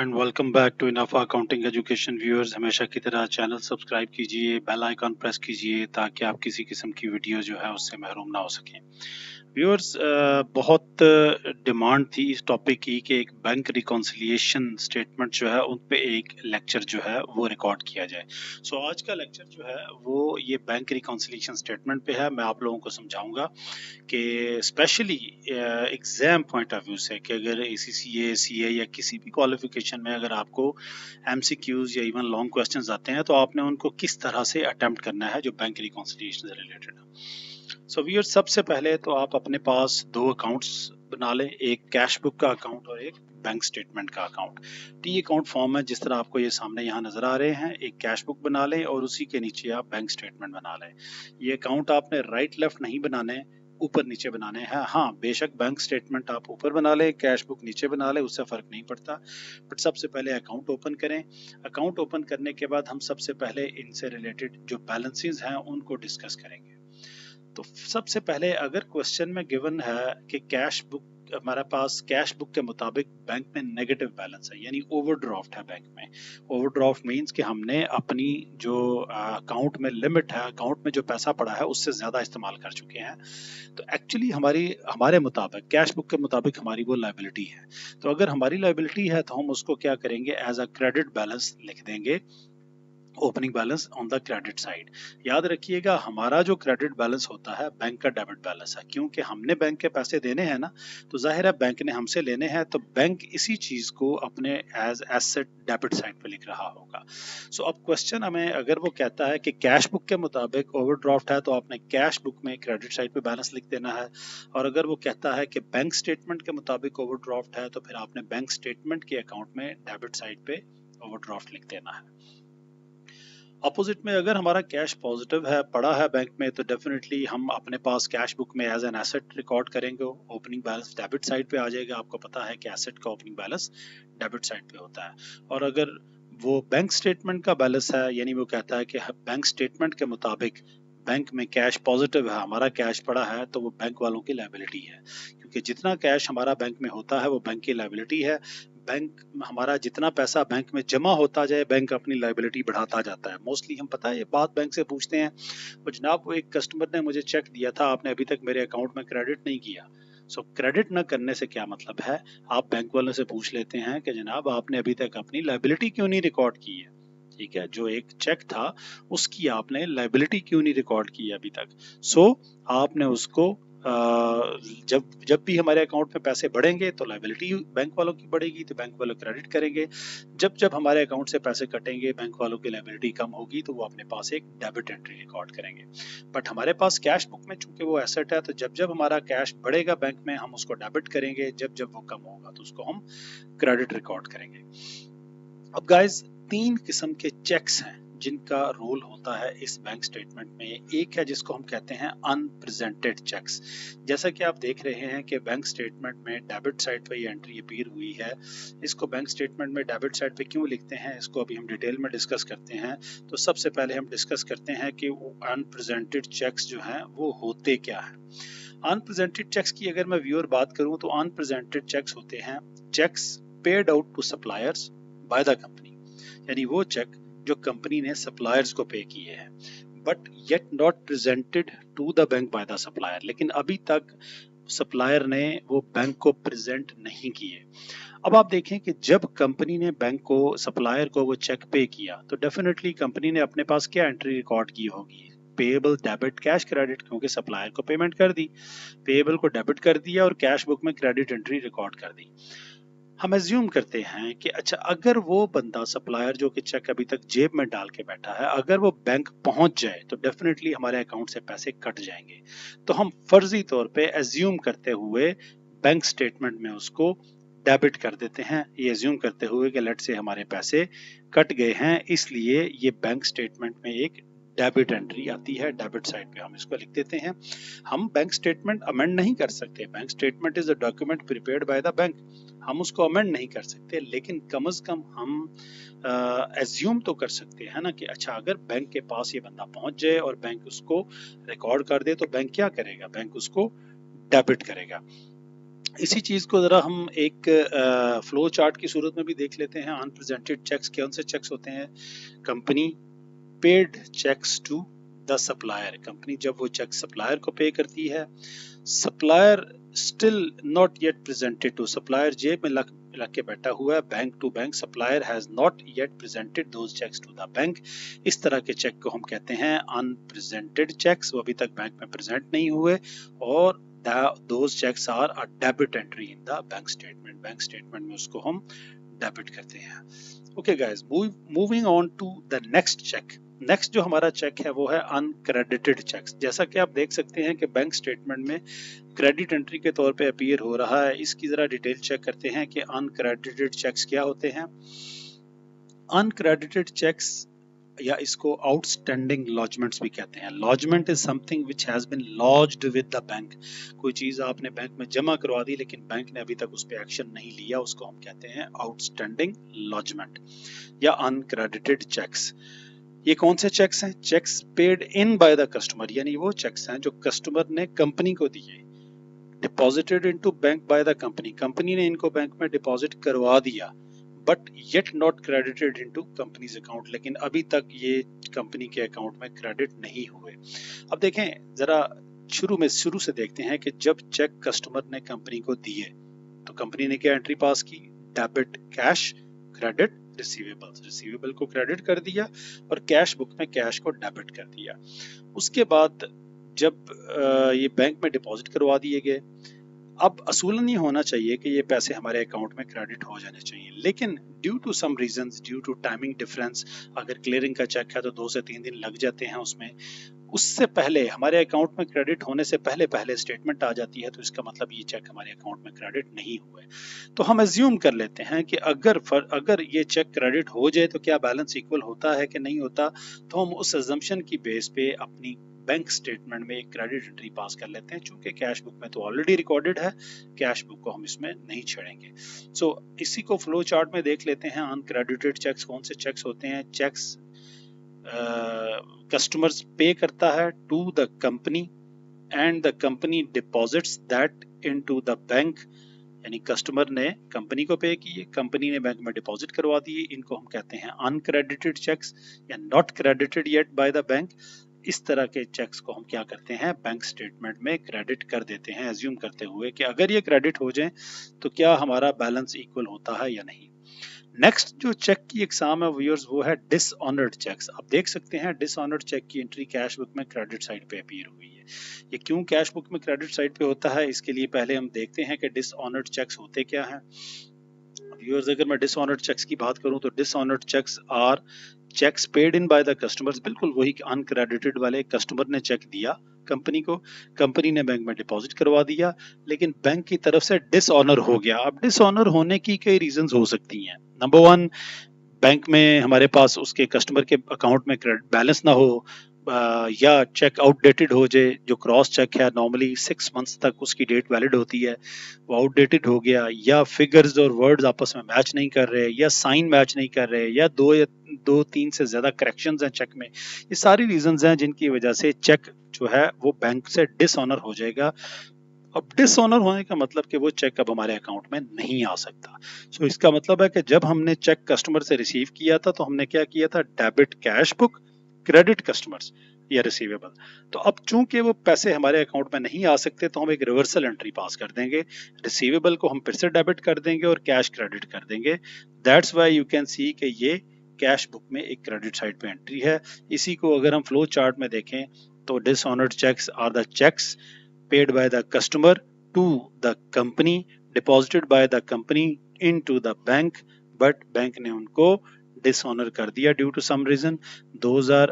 And welcome back to Inafa accounting education viewers. हमेशा की तरह चैनल सब्सक्राइब कीजिए, बेल आइकॉन प्रेस कीजिए ताकि आप किसी किस्म की वीडियो जो है उससे महरूम ना हो सकें। व्यूअर्स, बहुत डिमांड थी इस टॉपिक की कि एक बैंक रिकॉन्सिलिएशन स्टेटमेंट जो है उन पे एक लेक्चर जो है वो रिकॉर्ड किया जाए। सो आज का लेक्चर जो है वो ये बैंक रिकॉन्सिलिएशन स्टेटमेंट पे है। मैं आप लोगों को समझाऊंगा कि specially exam point of view से कि अगर ACCA CA या किसी भी क्वालिफिकेशन में अगर आपको MCQs या इवन लॉन्ग क्वेश्चंस आते हैं तो आपने उनको किस तरह से अटेम्प्ट करना है जो बैंक रिकॉन्सिलिएशन से रिलेटेड है। सो व्यूअर, सबसे पहले तो आप अपने पास दो अकाउंट्स बना लें, एक कैश बुक का अकाउंट और एक बैंक स्टेटमेंट का अकाउंट। टी अकाउंट फॉर्म है जिस तरह आपको ये सामने यहाँ नजर आ रहे हैं। एक कैश बुक बना लें और उसी के नीचे आप बैंक स्टेटमेंट बना लें। ये अकाउंट आपने राइट लेफ्ट नहीं बनाने, ऊपर नीचे बनाने हैं। हाँ, बेशक बैंक स्टेटमेंट आप ऊपर बना लें, कैश बुक नीचे बना लें, उससे फर्क नहीं पड़ता। बट सबसे पहले अकाउंट ओपन करें। अकाउंट ओपन करने के बाद हम सबसे पहले इनसे रिलेटेड जो बैलेंसेस हैं उनको डिस्कस करेंगे। तो सबसे पहले अगर क्वेश्चन में गिवन है कि कैश बुक, हमारे पास कैश बुक के मुताबिक बैंक में नेगेटिव बैलेंस है, यानी ओवरड्राफ्ट है बैंक में। ओवरड्राफ्ट मींस कि हमने अपनी जो अकाउंट में लिमिट है, अकाउंट में जो पैसा पड़ा है उससे ज्यादा इस्तेमाल कर चुके हैं। तो एक्चुअली हमारे मुताबिक, कैश बुक के मुताबिक हमारी वो लायबिलिटी है। तो अगर हमारी लायबिलिटी है तो हम उसको क्या करेंगे, एज अ क्रेडिट बैलेंस लिख देंगे, opening balance on the credit side. याद रखिएगा, हमारा जो क्रेडिट बैलेंस होता है बैंक का डेबिट बैलेंस है, क्योंकि हमने बैंक के पैसे देने हैं ना, तो जाहिर है बैंक ने हमसे लेने हैं, तो बैंक इसी चीज को अपने एज एसेट डेबिट साइड पे लिख रहा होगा। सो अब क्वेश्चन हमें अगर वो कहता है कि कैश बुक के मुताबिक ओवरड्राफ्ट है तो आपने कैश बुक में क्रेडिट साइड पे बैलेंस लिख देना है, और अगर वो कहता है कि बैंक स्टेटमेंट के मुताबिक ओवरड्राफ्ट है तो फिर आपने बैंक स्टेटमेंट के अकाउंट में डेबिट साइड पे ओवरड्राफ्ट लिख देना है। अपोजिट में अगर हमारा कैश पॉजिटिव है, पड़ा है बैंक में, तो डेफिनेटली हम अपने पास कैश बुक में एज एन एसेट रिकॉर्ड करेंगे। ओपनिंग बैलेंस डेबिट साइड पे आ जाएगा। आपको पता है कि एसेट का ओपनिंग बैलेंस डेबिट साइड पे होता है। और अगर वो बैंक स्टेटमेंट का बैलेंस है, यानी वो कहता है कि बैंक स्टेटमेंट के मुताबिक बैंक में कैश पॉजिटिव है, हमारा कैश पड़ा है, तो वो बैंक वालों की लायबिलिटी है, क्योंकि जितना कैश हमारा बैंक में होता है वो बैंक की लायबिलिटी है। बैंक, हमारा जितना पैसा बैंक में जमा होता जाए बैंक अपनी लायबिलिटी बढ़ाता जाता है। मोस्टली हम, पता है, ये बात बैंक से पूछते हैं, वो जनाब वो एक कस्टमर ने मुझे चेक दिया था, आपने अभी तक मेरे अकाउंट में क्रेडिट नहीं किया। सो क्रेडिट न करने से क्या मतलब है, आप बैंक वालों से पूछ लेते हैं कि जनाब आपने अभी तक अपनी लायबिलिटी क्यों नहीं रिकॉर्ड की है। ठीक है, जो एक चेक था उसकी आपने लायबिलिटी क्यों नहीं रिकॉर्ड की है अभी तक। सो आपने उसको जब जब भी हमारे अकाउंट में पैसे बढ़ेंगे तो लायबिलिटी बैंक वालों की बढ़ेगी, तो बैंक वाले क्रेडिट करेंगे। जब जब हमारे अकाउंट से पैसे कटेंगे, बैंक वालों की लायबिलिटी कम होगी, तो वो अपने पास एक डेबिट एंट्री रिकॉर्ड करेंगे। बट हमारे पास कैश बुक में चूंकि वो एसेट है, तो जब जब हमारा कैश बढ़ेगा बैंक में हम उसको डेबिट करेंगे, जब जब वो कम होगा तो उसको हम क्रेडिट रिकॉर्ड करेंगे। अब गाइस, तीन किस्म के चेक्स हैं जिनका रोल होता है इस बैंक स्टेटमेंट में। एक है जिसको हम कहते हैं अनप्रेजेंटेड चेक्स। जैसा कि आप देख रहे हैं कि बैंक स्टेटमेंट में डेबिट साइड पे ये एंट्री अपीयर हुई है। इसको बैंक स्टेटमेंट में डेबिट साइड पे क्यों लिखते हैं, इसको अभी हम डिटेल में डिस्कस करते हैं। तो सबसे पहले हम डिस्कस करते हैं कि अनप्रेजेंटेड चेक्स जो हैं वो होते क्या है। अनप्रेजेंटेड चेक्स की अगर मैं व्यूअर बात करूं तो अनप्रेजेंटेड चेक्स होते हैं cheques paid out to suppliers by the company, यानी वो चेक जो कंपनी ने सप्लायर्स को पे किए हैं, but yet not presented to the bank by the supplier, लेकिन अभी तक सप्लायर ने वो बैंक को प्रेजेंट नहीं किए। अब आप देखें कि जब कंपनी ने बैंक को, सप्लायर को वो चेक पे किया, तो डेफिनेटली कंपनी ने अपने पास क्या एंट्री रिकॉर्ड की होगी, पेएबल, डेबिट, कैश, क्रेडिट, क्योंकि सप्लायर को पेमेंट कर दी, पेएबल को डेबिट कर दिया और कैश बुक में क्रेडिट एंट्री रिकॉर्ड कर दी। हम एज्यूम करते हैं कि अच्छा, अगर वो बंदा सप्लायर जो कि चेक अभी तक जेब में डाल के बैठा है, अगर वो बैंक पहुंच जाए तो डेफिनेटली हमारे अकाउंट से पैसे कट जाएंगे। तो हम फर्जी तौर पे एज्यूम करते हुए बैंक स्टेटमेंट में उसको डेबिट कर देते हैं, ये एज्यूम करते हुए कि लेट से हमारे पैसे कट गए हैं, इसलिए ये बैंक स्टेटमेंट में एक डेबिट एंट्री आती है, डेबिट साइड पे हम इसको लिख देते हैं। हम बैंक स्टेटमेंट अमेंड नहीं कर सकते, bank statement is a document prepared by the bank, हम उसको अमेंड नहीं कर सकते, लेकिन कम से कम हम एज्यूम तो कर सकते हैं ना कि अच्छा, अगर बैंक के पास ये बंदा पहुंच जाए और बैंक उसको रिकॉर्ड कर दे तो बैंक क्या करेगा, बैंक उसको डेबिट करेगा। इसी चीज को जरा हम एक फ्लो चार्ट की सूरत में भी देख लेते हैं। अनप्रेजेंटेड चेक्स कौन से चेक्स होते हैं? Company paid cheques to the supplier, company जब वो चेक सप्लायर को पे करती है, supplier still not yet presented to, supplier जेब में लग के बैठा हुआ है, bank to bank, supplier has not yet presented those cheques to the bank. इस तरह के चेक को हम कहते हैं अनप्रेजेंटेड चेक्स, वो अभी तक बैंक में प्रेजेंट नहीं हुए, और those checks are a debit entry in the bank statement, bank statement में उसको हम डेबिट करते हैं। Okay guys, moving on to the next cheque. Next जो हमारा चेक है वो है अनक्रेडिटेड चेक्स। जैसा कि आप देख सकते हैं कि बैंक स्टेटमेंट में क्रेडिट एंट्री के तौर पे अपीयर हो रहा है। इसकी जरा डिटेल चेक करते हैं कि अनक्रेडिटेड चेक्स क्या होते हैं। अनक्रेडिटेड चेक्स या इसको आउटस्टैंडिंग लॉजमेंट्स भी कहते हैं। Lodgement is something which has been lodged with the bank, कोई चीज आपने बैंक में जमा करवा दी लेकिन बैंक ने अभी तक उस पर एक्शन नहीं लिया, उसको हम कहते हैं आउटस्टैंडिंग लॉजमेंट या अनक्रेडिटेड चेक्स। ये कौन से चेक्स हैं? Cheques paid in by the customer, यानी वो चेक्स हैं जो कस्टमर ने कंपनी को दिए। Deposited into bank by the company, company ने इनको बैंक में डिपॉजिट करवा दिया, but yet not credited into companies account, लेकिन अभी तक ये कंपनी के अकाउंट में क्रेडिट नहीं हुए। अब देखें जरा शुरू से देखते हैं कि जब चेक कस्टमर ने कंपनी को दिए तो कंपनी ने क्या एंट्री पास की? Debit cash, credit receivables, receivable को क्रेडिट कर दिया और कैश बुक में कैश को डेबिट कर दिया। उसके बाद जब ये बैंक में डिपॉजिट करवा दिए गए, अब असूलन ये होना चाहिए कि ये पैसे हमारे अकाउंट में क्रेडिट हो जाने चाहिए, लेकिन due to some reasons, due to timing difference, अगर क्लियरिंग का चेक है तो 2 से 3 दिन लग जाते हैं उसमें, उससे पहले हमारे अकाउंट में क्रेडिट होने से पहले स्टेटमेंट आ जाती है, तो इसका मतलब ये चेक हमारे अकाउंट में क्रेडिट नहीं हुए। तो हम एज्यूम कर लेते हैं कि अगर ये चेक क्रेडिट हो जाए तो क्या बैलेंस इक्वल होता है कि नहीं होता, तो हम उस अजम्पशन की बेस पे अपनी बैंक स्टेटमेंट में एक क्रेडिट एंट्री पास कर लेते हैं। चूंकि कैश बुक में तो ऑलरेडी रिकॉर्डेड है, कैश बुक को हम इसमें नहीं छेड़ेंगे। सो इसी को फ्लो चार्ट में देख लेते हैं। अनक्रेडिटेड चेक्स कौन से चेक्स होते हैं? चेक्स कस्टमर्स पे करता है to the company and the company deposits that into the bank, यानी कस्टमर ने कंपनी को पे किए, कंपनी ने बैंक में डिपॉजिट करवा दिए, इनको हम कहते हैं अनक्रेडिटेड चेक्स या not credited yet by the bank. इस तरह के चेक्स को हम क्या करते हैं? बैंक स्टेटमेंट में क्रेडिट कर देते हैं, एज्यूम करते हुए कि अगर ये क्रेडिट हो जाए तो क्या हमारा बैलेंस इक्वल होता है या नहीं। नेक्स्ट जो चेक की एग्जाम है व्यूअर्स वो है डिसऑनर्ड चेक्स। आप देख सकते हैं डिसऑनर्ड चेक की एंट्री कैश बुक में क्रेडिट साइड पे अपीयर हुई है। ये क्यों कैश बुक में क्रेडिट साइड पे होता है, इसके लिए पहले हम देखते हैं कि डिसऑनर्ड चेक्स होते क्या हैं। व्यूअर्स, अगर मैं डिसऑनर्ड चेक्स की बात करूं तो dishonoured cheques are cheques paid in by the customers, बिल्कुल वही अनक्रेडिटेड वाले। कस्टमर ने चेक दिया कंपनी को, कंपनी ने बैंक में डिपॉजिट करवा दिया, लेकिन बैंक की तरफ से डिसऑनर हो गया। अब डिसऑनर होने की कई रीजंस हो सकती हैं। नंबर 1, बैंक में हमारे पास उसके कस्टमर के अकाउंट में बैलेंस ना हो, या चेक आउटडेटेड हो जाए। जो क्रॉस चेक है नॉर्मली 6 मंथ्स तक उसकी डेट वैलिड होती है, वो आउटडेटेड हो गया, या फिगर्स और वर्ड्स आपस में मैच नहीं कर रहे, या साइन मैच नहीं कर रहे, या 2-3 से ज्यादा करेक्शंस हैं चेक में। ये सारी रीजंस हैं जिनकी वजह से चेक जो है वो बैंक से डिसऑनर हो जाएगा। अब डिसऑनर होने का मतलब कि वो चेक अब हमारे अकाउंट में नहीं आ सकता। सो इसका मतलब है कि जब हमने चेक कस्टमर से रिसीव किया था तो हमने क्या किया था? Debit cash book, credit customers या रिसीवेबल। तो अब चूंकि वो पैसे हमारे अकाउंट में नहीं आ सकते तो हम एक रिवर्सल एंट्री पास कर देंगे, रिसीवेबल को हम फिर से डेबिट कर देंगे और कैश क्रेडिट कर देंगे। That's why you can see कि ये कैश बुक में एक क्रेडिट साइड पे एंट्री है। इसी को अगर हम फ्लो चार्ट में देखें तो dishonoured cheques are the cheques paid by the customer to the company, deposited by the company into the bank, but bank ने उनको dishonor कर दिया due to some reason. Those are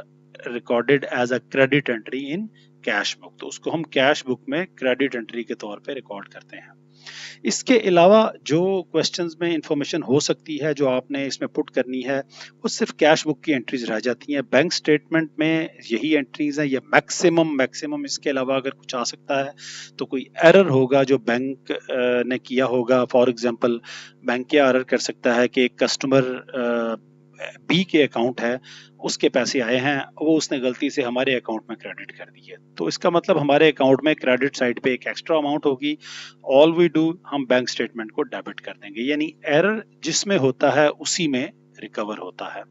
recorded as a credit entry in cash book. तो उसको हम cash book में credit entry के तौर पे रिकॉर्ड करते हैं। इसके अलावा जो क्वेश्चंस में इंफॉर्मेशन हो सकती है जो आपने इसमें पुट करनी है वो सिर्फ कैश बुक की एंट्रीज रह जाती हैं। बैंक स्टेटमेंट में यही एंट्रीज हैं, ये मैक्सिमम। इसके अलावा अगर कुछ आ सकता है तो कोई एरर होगा जो बैंक ने किया होगा। फॉर एग्जांपल बैंक क्या एरर कर सकता है कि एक कस्टमर बी के अकाउंट है उसके पैसे आए हैं, वो उसने गलती से हमारे अकाउंट में क्रेडिट कर दिए, तो इसका मतलब हमारे अकाउंट में क्रेडिट साइड पे एक एक्स्ट्रा अमाउंट होगी। ऑल वी डू, हम बैंक स्टेटमेंट को डेबिट कर देंगे, यानी एरर जिसमें होता है उसी में रिकवर होता है।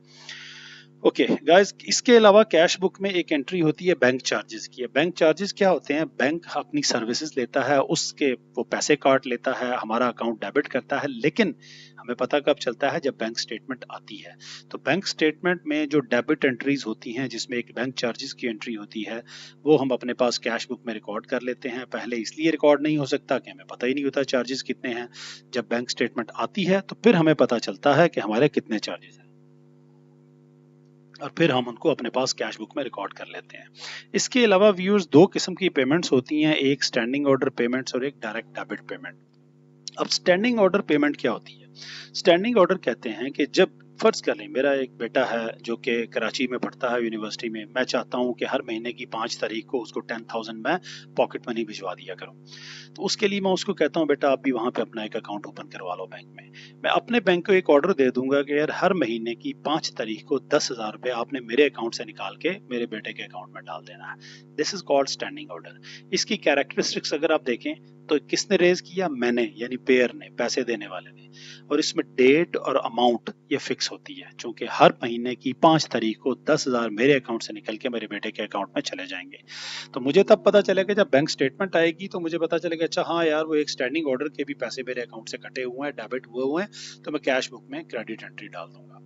ओके गाइस, इसके अलावा कैश बुक में एक एंट्री होती है बैंक चार्जेस की। बैंक चार्जेस क्या होते हैं? बैंक अपनी सर्विसेज लेता है, उसके वो पैसे काट लेता है, हमारा अकाउंट डेबिट करता है, लेकिन हमें पता कब चलता है? जब बैंक स्टेटमेंट आती है। तो बैंक स्टेटमेंट में जो डेबिट एंट्रीज होती हैं जिसमें एक बैंक चार्जेस की एंट्री होती है, वो हम अपने पास कैश बुक में रिकॉर्ड कर लेते हैं। पहले इसलिए रिकॉर्ड नहीं हो सकता कि हमें पता ही नहीं होता चार्जेस कितने हैं। जब बैंक स्टेटमेंट आती है तो फिर हमें पता चलता है कि हमारे कितने चार्जेस हैं, और फिर हम उनको अपने पास कैश बुक में रिकॉर्ड कर लेते हैं। इसके अलावा व्यूअर्स, दो किस्म की पेमेंट्स होती हैं, एक स्टैंडिंग ऑर्डर पेमेंट्स और एक डायरेक्ट डेबिट पेमेंट। अब स्टैंडिंग ऑर्डर पेमेंट क्या होती है? स्टैंडिंग ऑर्डर कहते हैं कि जब फर्ज कर लें मेरा एक बेटा है जो कि कराची में पढ़ता है यूनिवर्सिटी में, मैं चाहता हूं कि हर महीने की 5 तारीख को उसको 10,000 मैं पॉकेट मनी भिजवा दिया करूं, तो उसके लिए मैं उसको कहता हूं बेटा आप भी वहां पे अपना एक अकाउंट ओपन करवा लो बैंक में। मैं अपने बैंक को एक ऑर्डर दे दूंगा कि यार हर महीने की 5 तारीख को 10,000 रुपए आपने मेरे अकाउंट से निकाल के मेरे बेटे के अकाउंट में डाल देना है। This is called standing order. इसकी कैरेक्टरिस्टिक्स अगर आप देखें तो किसने रेज किया? मैंने, यानी पेयर ने, पैसे देने वाले ने। और इसमें डेट और अमाउंट ये फिक्स होती है, क्योंकि हर महीने की 5 तारीख को 10,000 मेरे अकाउंट से निकल के मेरे बेटे के अकाउंट में चले जाएंगे। तो मुझे तब पता चलेगा जब बैंक स्टेटमेंट आएगी तो मुझे पता चलेगा अच्छा हाँ यार वो एक स्टैंडिंग ऑर्डर के भी पैसे मेरे अकाउंट से कटे हुए हैं, डेबिट हुए हैं, तो मैं कैश बुक में क्रेडिट एंट्री डाल दूंगा।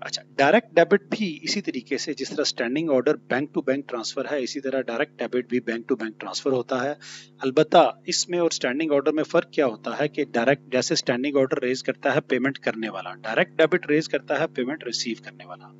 अच्छा, डायरेक्ट डेबिट भी इसी तरीके से, जिस तरह standing order bank to bank transfer है, इसी तरह डायरेक्ट डेबिट भी बैंक टू बैंक ट्रांसफर होता है। अलबत्ता इसमें और स्टैंडिंग ऑर्डर में फर्क क्या होता है कि डायरेक्ट, जैसे स्टैंडिंग ऑर्डर रेज करता है पेमेंट करने वाला, डायरेक्ट डेबिट रेज करता है पेमेंट रिसीव करने वाला।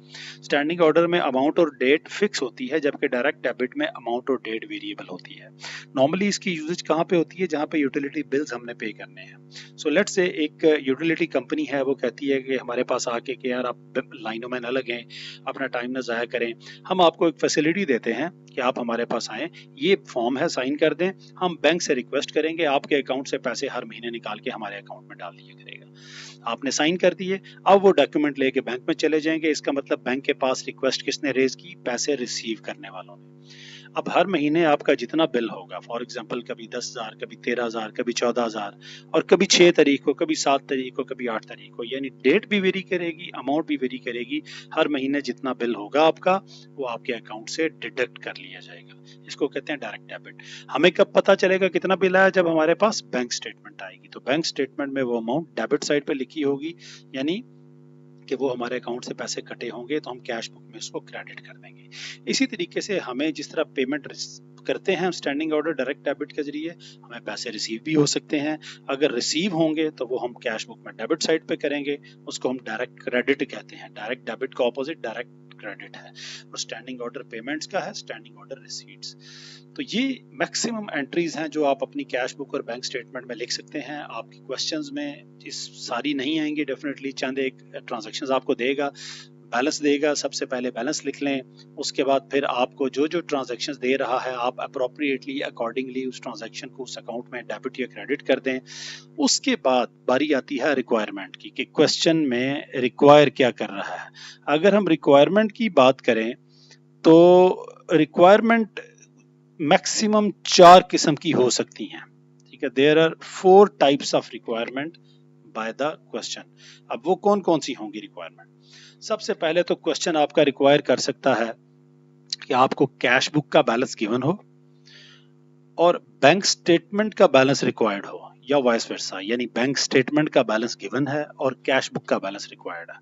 स्टैंडिंग ऑर्डर में अमाउंट और डेट फिक्स होती है, जबकि डायरेक्ट डेबिट में अमाउंट और डेट वेरिएबल होती है। नॉर्मली इसकी यूजेज कहाँ पे होती है? जहाँ पे यूटिलिटी बिल्स हमने पे करने हैं। सो लेट्स से एक यूटिलिटी कंपनी है, वो कहती है कि हमारे पास आके कि यार आप लाइनों में न लगें, अपना टाइम न ज़ाया करें, हम आपको एक फैसिलिटी देते हैं कि आप हमारे पास आएँ, ये फॉर्म है साइन कर दें, हम बैंक से रिक्वेस्ट करेंगे आपके अकाउंट से पैसे हर महीने निकाल के हमारे अकाउंट में डाल दिया करेगा। आपने साइन कर दिए, अब वो डॉक्यूमेंट लेके बैंक में चले जाएंगे। इसका मतलब बैंक के पास रिक्वेस्ट किसने रेज की? पैसे रिसीव करने वालों ने। अब हर महीने आपका जितना बिल होगा, फॉर एग्जांपल कभी 10,000, कभी 13,000, कभी 14,000, और कभी 6 तारीख को, कभी 7 तारीख को, कभी 8 तारीख को, यानी डेट भी वेरी करेगी, अमाउंट भी वेरी करेगी। हर महीने जितना बिल होगा आपका वो आपके अकाउंट से डिडक्ट कर लिया जाएगा। इसको कहते हैं डायरेक्ट डेबिट। हमें कब पता चलेगा कितना बिल आया? जब हमारे पास बैंक स्टेटमेंट आएगी। तो बैंक स्टेटमेंट में वो अमाउंट डेबिट साइड पे लिखी होगी, यानी कि वो हमारे अकाउंट से पैसे कटे होंगे, तो हम कैश बुक में उसको क्रेडिट कर देंगे। इसी तरीके से हमें जिस तरह पेमेंट करते हैं हम स्टैंडिंग ऑर्डर डायरेक्ट डेबिट के जरिए, हमें पैसे रिसीव भी हो सकते हैं। अगर रिसीव होंगे तो वो हम कैश बुक में डेबिट साइड पे करेंगे, उसको हम डायरेक्ट क्रेडिट कहते हैं। डायरेक्ट डेबिट का ऑपोजिट डायरेक्ट क्रेडिट है, और स्टैंडिंग ऑर्डर पेमेंट्स का है स्टैंडिंग ऑर्डर रिसीट्स। तो ये मैक्सिमम एंट्रीज हैं जो आप अपनी कैश बुक और बैंक स्टेटमेंट में लिख सकते हैं। आपकी क्वेश्चंस में इस सारी नहीं आएंगी, डेफिनेटली चंद एक ट्रांजैक्शंस आपको देगा, बैलेंस देगा। सबसे पहले बैलेंस लिख लें, उसके बाद फिर आपको जो जो ट्रांजैक्शंस दे रहा है आप अप्रोप्रिएटली अकॉर्डिंगली उस ट्रांजैक्शन को उस अकाउंट में डेबिट या क्रेडिट कर दें। उसके बाद बारी आती है रिक्वायरमेंट की कि क्वेश्चन में रिक्वायर क्या कर रहा है। अगर हम रिक्वायरमेंट की बात करें तो रिक्वायरमेंट मैक्सिमम 4 किस्म की हो सकती हैं, ठीक है। There are 4 types of requirement by the question. अब वो कौन कौन सी होंगी रिक्वायरमेंट? सबसे पहले तो क्वेश्चन आपका रिक्वायर कर सकता है कि आपको कैश बुक का बैलेंस गिवन हो और बैंक स्टेटमेंट का बैलेंस रिक्वायर्ड हो, या वाइस वर्सा, यानी बैंक स्टेटमेंट का बैलेंस गिवन है और कैश बुक का बैलेंस रिक्वायर्ड है।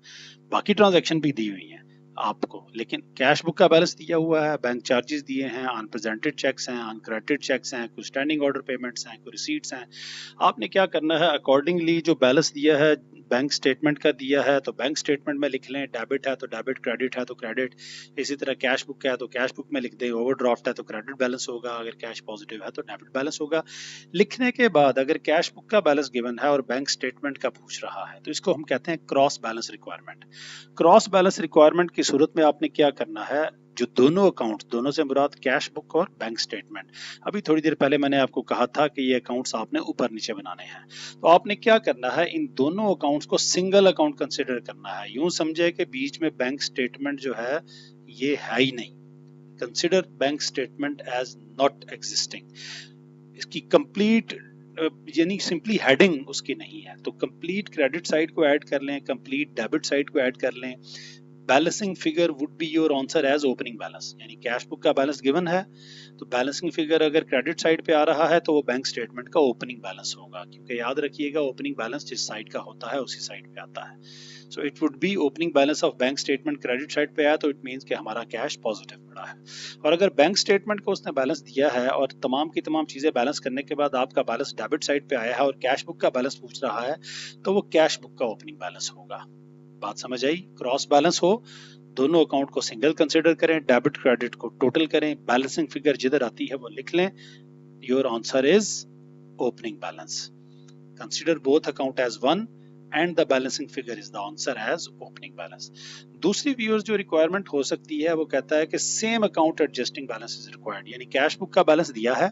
बाकी ट्रांजैक्शन भी दी हुई है आपको, लेकिन कैश बुक का बैलेंस दिया हुआ है, बैंक चार्जेस दिए हैं, अनप्रेजेंटेड चेक्स हैं, अनक्रेडिटेड चेक्स हैं, कुछ स्टैंडिंग ऑर्डर पेमेंट्स हैं, कुछ रिसीट्स हैं। आपने क्या करना है, अकॉर्डिंगली जो बैलेंस दिया है बैंक स्टेटमेंट का दिया है तो बैंक स्टेटमेंट में लिख लें, डेबिट है तो डेबिट, क्रेडिट है तो क्रेडिट। इसी तरह कैश बुक है तो कैश बुक में लिख दें, ओवरड्राफ्ट है तो क्रेडिट बैलेंस होगा, अगर कैश पॉजिटिव है तो डेबिट बैलेंस होगा। लिखने के बाद अगर कैश बुक का बैलेंस गिवन है और बैंक स्टेटमेंट का पूछ रहा है तो इसको हम कहते हैं cross balance requirement. Cross balance requirement की सूरत में आपने क्या करना है, जो दोनों अकाउंट, दोनों से मुराद कैश बुक और बैंक स्टेटमेंट, अभी थोड़ी देर पहले मैंने आपको कहा था कि ये अकाउंट्स आपने ऊपर नीचे बनाने हैं, तो आपने क्या करना है, इन दोनों अकाउंट्स को सिंगल अकाउंट कंसिडर करना है। यूं समझे कि बीच में बैंक स्टेटमेंट जो है ये है ही नहीं, consider bank statement as not existing. इसकी कंप्लीट यानी सिंपली हेडिंग उसकी नहीं है, तो कंप्लीट क्रेडिट साइड को ऐड कर लें, कंप्लीट डेबिट साइड को ऐड कर लें। Balancing figure would be your answer as opening balance, यानी कैश बुक का बैलेंस गिवन है तो बैलेंसिंग फिगर अगर क्रेडिट साइड पे आ रहा है तो वो बैंक स्टेटमेंट का ओपनिंग बैलेंस होगा, क्योंकि याद रखिएगा ओपनिंग बैलेंस जिस साइड का होता है उसी साइड पे आता है। So it would be opening balance of bank statement credit side पे आया तो इट मींस कि हमारा कैश पॉजिटिव पड़ा है। और अगर बैंक स्टेटमेंट को उसने बैलेंस दिया है और तमाम की तमाम चीजें बैलेंस करने के बाद आपका बैलेंस डेबिट साइड पे आया है और कैश बुक का बैलेंस पूछ रहा है, तो वो कैश बुक का ओपनिंग बैलेंस होगा। बात समझ आई? क्रॉस बैलेंस हो, दोनों अकाउंट को सिंगल कंसिडर करें, डेबिट क्रेडिट को टोटल करें, बैलेंसिंग फिगर जिधर आती है वो लिख लें, your answer is opening balance. Consider both account as one and the balancing figure is the answer as opening balance. दूसरी व्यूअर्स जो रिक्वायरमेंट हो सकती है वो कहता है कि same account adjusting balance is required, यानी कैश बुक का बैलेंस दिया है,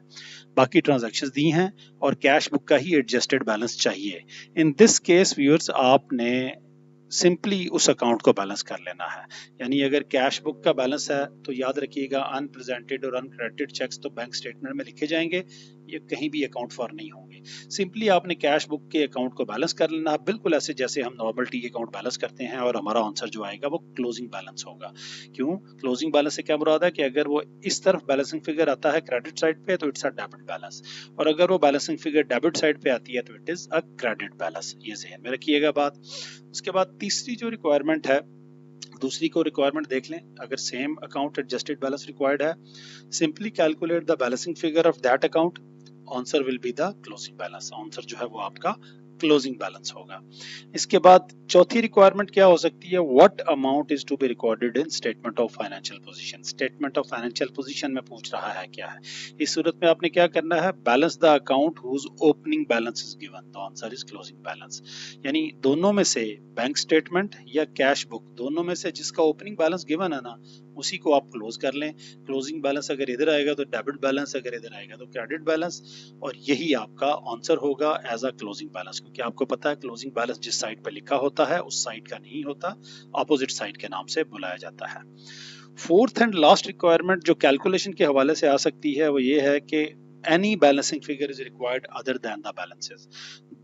बाकी ट्रांजैक्शंस दी हैं और कैश बुक का ही एडजस्टेड बैलेंस चाहिए। इन दिस केस व्यूअर्स आपने सिंपली उस अकाउंट को बैलेंस कर लेना है, यानी अगर कैश बुक का बैलेंस है तो याद रखिएगा अनप्रेजेंटेड और अनक्रेडिटेड चेक्स तो बैंक स्टेटमेंट में लिखे जाएंगे, ये कहीं भी अकाउंट फॉर नहीं होंगे। सिंपली आपने कैश बुक के अकाउंट को बैलेंस कर लेना है, बिल्कुल ऐसे जैसे हम नॉर्मल टी अकाउंट बैलेंस करते हैं, और हमारा आंसर जो आएगा वो क्लोजिंग बैलेंस होगा। क्यों? क्लोजिंग बैलेंस से क्या मुराद है कि अगर वो इस तरफ बैलेंसिंग फिगर आता है क्रेडिट साइड पे तो इट्स अ डेबिट बैलेंस, और अगर वो बैलेंसिंग फिगर डेबिट साइड पे आती है तो it is a credit balance. ये ज़हन में रखिएगा बात। उसके बाद तीसरी जो रिक्वायरमेंट है, दूसरी को रिक्वायरमेंट देख लें, अगर same account adjusted balance required है, simply calculate the balancing figure of that account, answer will be the closing balance. Answer जो है वो आपका क्लोजिंग बैलेंस होगा। इसके बाद चौथी रिक्वायरमेंट क्या हो सकती है, what amount is to be recorded in statement of financial position. Statement of financial position में पूछ रहा है क्या है, इस सूरत में आपने क्या करना है, balance the account whose opening balance is given, the answer is closing balance. यानी दोनों में से बैंक स्टेटमेंट या कैश बुक, दोनों में से जिसका ओपनिंग बैलेंस गिवन है ना उसी को आप क्लोज कर लें। क्लोजिंग बैलेंस अगर इधर आएगा तो डेबिट बैलेंस, अगर इधर आएगा तो क्रेडिट बैलेंस, और यही आपका आंसर होगा एज अ क्लोजिंग बैलेंस, क्योंकि आपको पता है क्लोजिंग बैलेंस जिस साइड पर लिखा होता है उस साइड का नहीं होता, ऑपोजिट साइड के नाम से बुलाया जाता है। फोर्थ एंड लास्ट रिक्वायरमेंट जो कैलकुलेशन के हवाले से आ सकती है वो ये है कि any balancing figure is required other than the balances.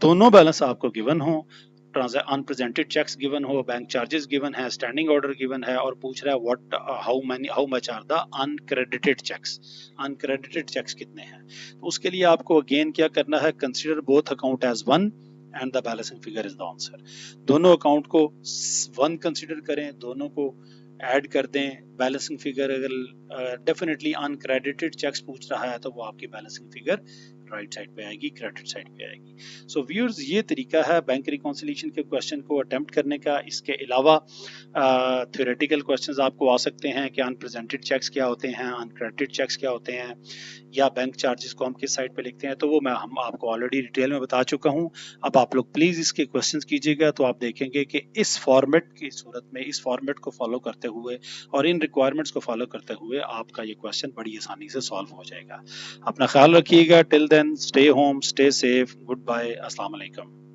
दोनों बैलेंस आपको गिवन हो, अनप्रेजेंटेड चेक्स गिवन हो, बैंक चार्जेस गिवन है, स्टैंडिंग ऑर्डर गिवन है, और पूछ रहा है what how much are the uncredited cheques, uncredited cheques कितने हैं। तो उसके लिए आपको अगेन क्या करना है, consider both account as one and the balancing figure is the answer. दोनों अकाउंट को वन कंसीडर करें, दोनों को ऐड कर दें, बैलेंसिंग फिगर अगर डेफिनेटली अनक्रेडिटेड चेक्स पूछ रहा है तो वो आपकी बैलेंसिंग फिगर राइट साइड पे आएगी, क्रेडिट साइड पे आएगी। सो व्यूअर्स ये तरीका है बैंक रिकॉन्सिलिएशन के क्वेश्चन को अटेम्प्ट करने का। इसके अलावा थ्योरेटिकल क्वेश्चंस आपको आ सकते हैं कि अनप्रेजेंटेड चेक्स क्या होते हैं, अनक्रेडिटेड चेक्स क्या होते हैं, या बैंक चार्जेस को हम किस साइड पे लिखते हैं, तो वो हम आपको ऑलरेडी डिटेल में बता चुका हूँ। अब आप लोग प्लीज इसके क्वेश्चंस कीजिएगा तो आप देखेंगे कि इस फॉर्मेट की सूरत में, इस फॉर्मेट को फॉलो करते हुए और इन रिक्वायरमेंट्स को फॉलो करते हुए आपका ये क्वेश्चन बड़ी आसानी से सॉल्व हो जाएगा। अपना ख्याल रखिएगा। Till then stay home, stay safe, goodbye, अस्सलाम वालेकुम।